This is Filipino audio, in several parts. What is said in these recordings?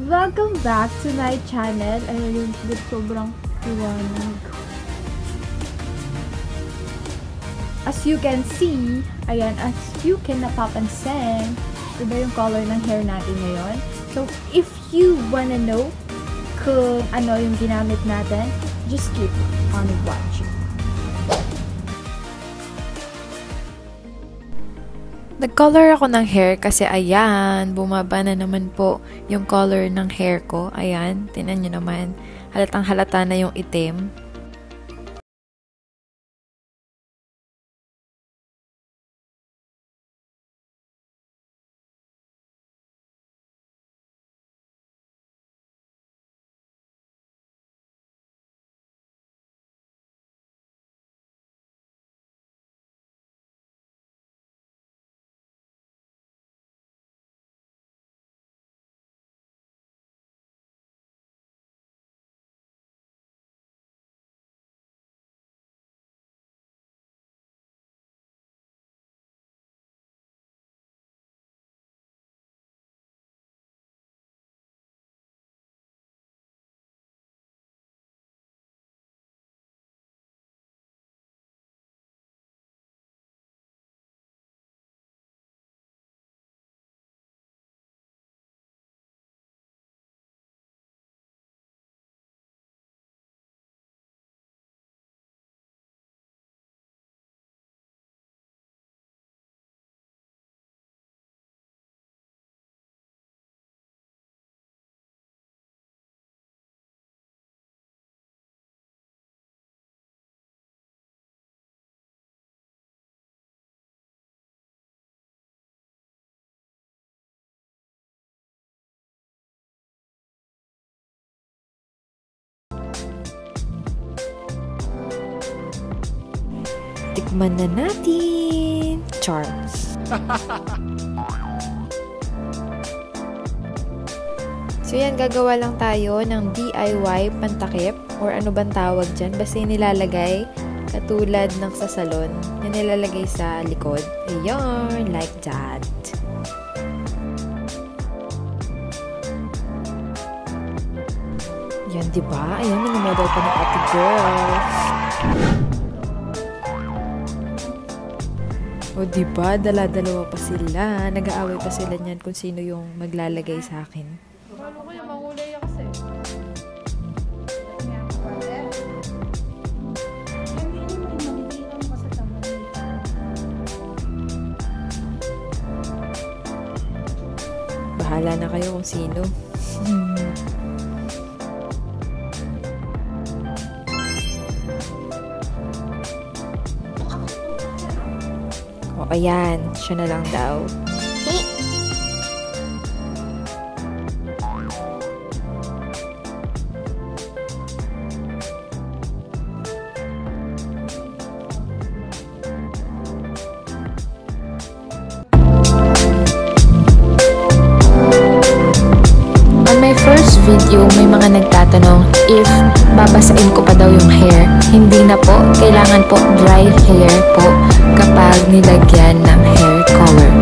Welcome back to my channel. Ayun, sobrang liwanag. As you can see, ayan, as you can napapansin, diba yung color ng hair natin ngayon? So, if you wanna know kung ano yung ginamit natin, just keep on watching. Nag-color ako ng hair kasi ayan, bumaba na naman po yung color ng hair ko. Ayan, tingnan nyo naman. Halatang halata na yung itim. Tikman na natin! Charles! So yan, gagawa lang tayo ng DIY pantakip or ano bang tawag dyan. Basta yung nilalagay katulad ng sa salon. Yung nilalagay sa likod. Ayan, like that. Yan, diba? Ayan, minumodel pa ng ate girl. O diba, dala-dalawa pa sila. Nag-aaway pa sila niyan kung sino yung maglalagay sa akin. Paano ko yung mahulay kasi? Bahala na kayo kung sino. O, ayan. Siya na lang daw. On my first video, may mga nagtatanong if babasain ko pa daw yung hair. Hindi na po. Kailangan po dry hair po kapag nilagyan ng hair color.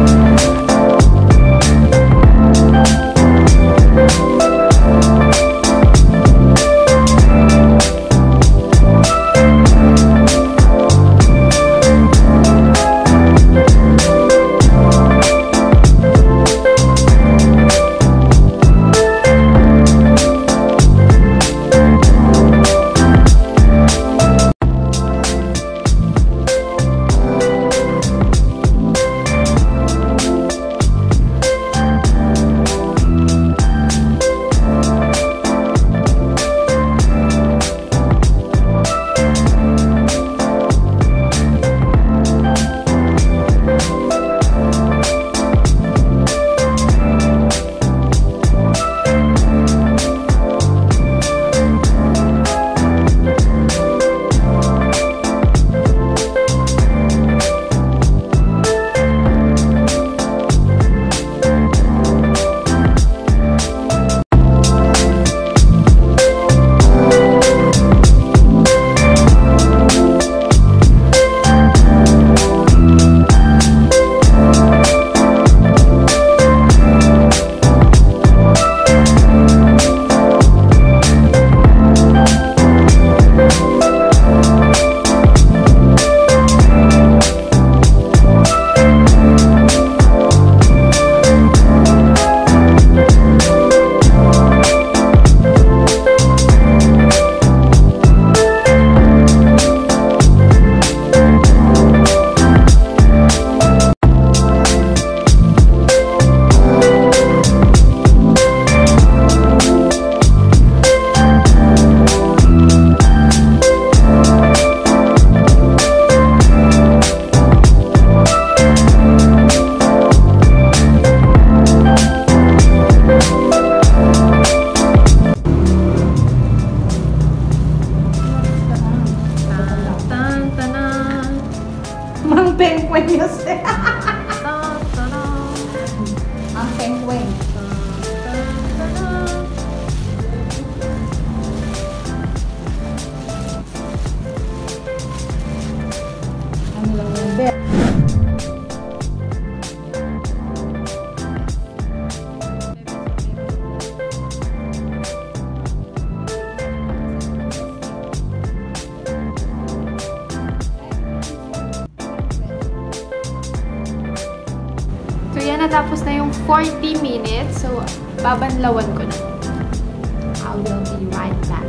may music. Ang penguin. Ano lang yung bed? So, yan, natapos na yung 40 minutes. So, babanlawan ko na. I will be right back.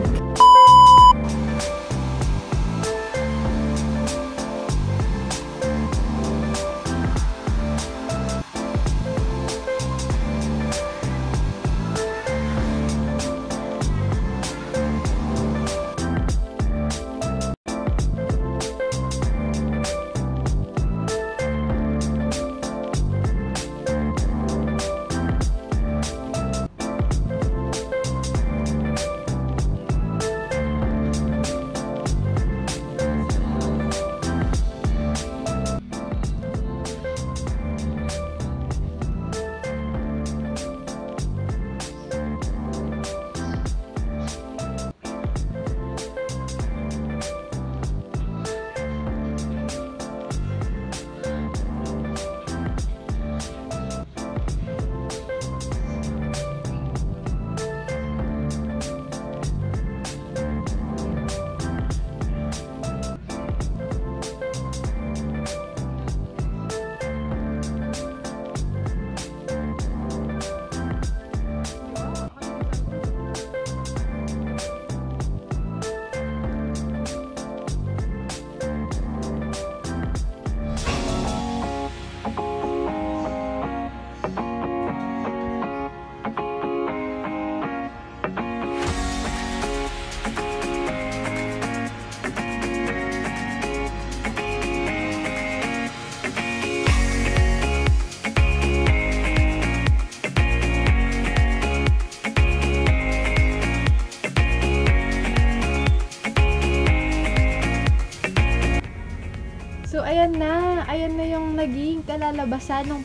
So, ayan na. Ayan na yung naging kalalabasan ng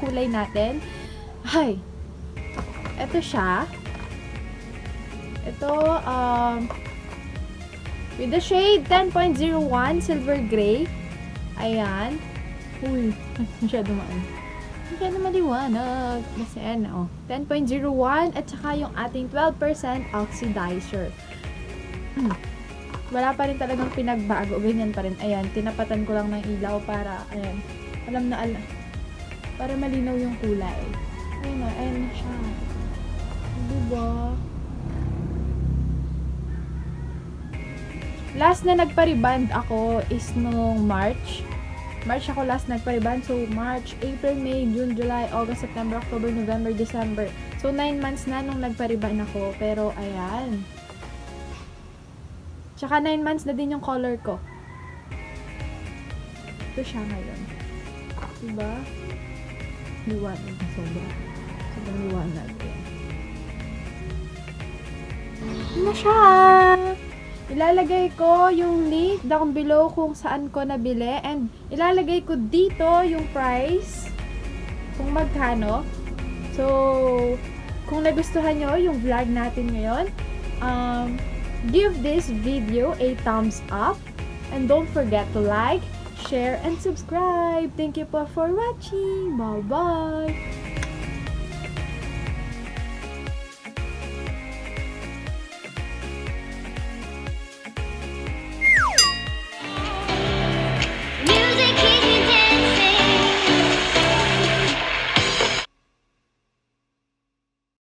kulay natin. Ay! Ito siya. Ito, with the shade 10.01 silver gray. Ayan. Uy, masyado maliwanag. Kasi ayan, 10.01 at saka yung ating 12% oxidizer. Wala pa rin talagang pinagbago. Ganyan pa rin. Ayan, tinapatan ko lang ng ilaw para, ayan, alam, para malinaw yung kulay. Ayan na siya. Diba? Last na nagpa-reband ako is nung March. March ako last nagpa-reband. So, March, April, May, June, July, August, September, October, November, December. So, 9 months na nung nagpa-reband ako. Pero, ayan. Tsaka 9 months na din yung color ko. Ito siya ngayon. Diba? Liwanag na sobra. Sobrang liwanag. Ito na siya! Ilalagay ko yung link down below kung saan ko nabili. And ilalagay ko dito yung price. Kung magkano. So, kung nagustuhan nyo yung vlog natin ngayon, give this video a thumbs up and don't forget to like, share, and subscribe. Thank you po for watching. Bye-bye!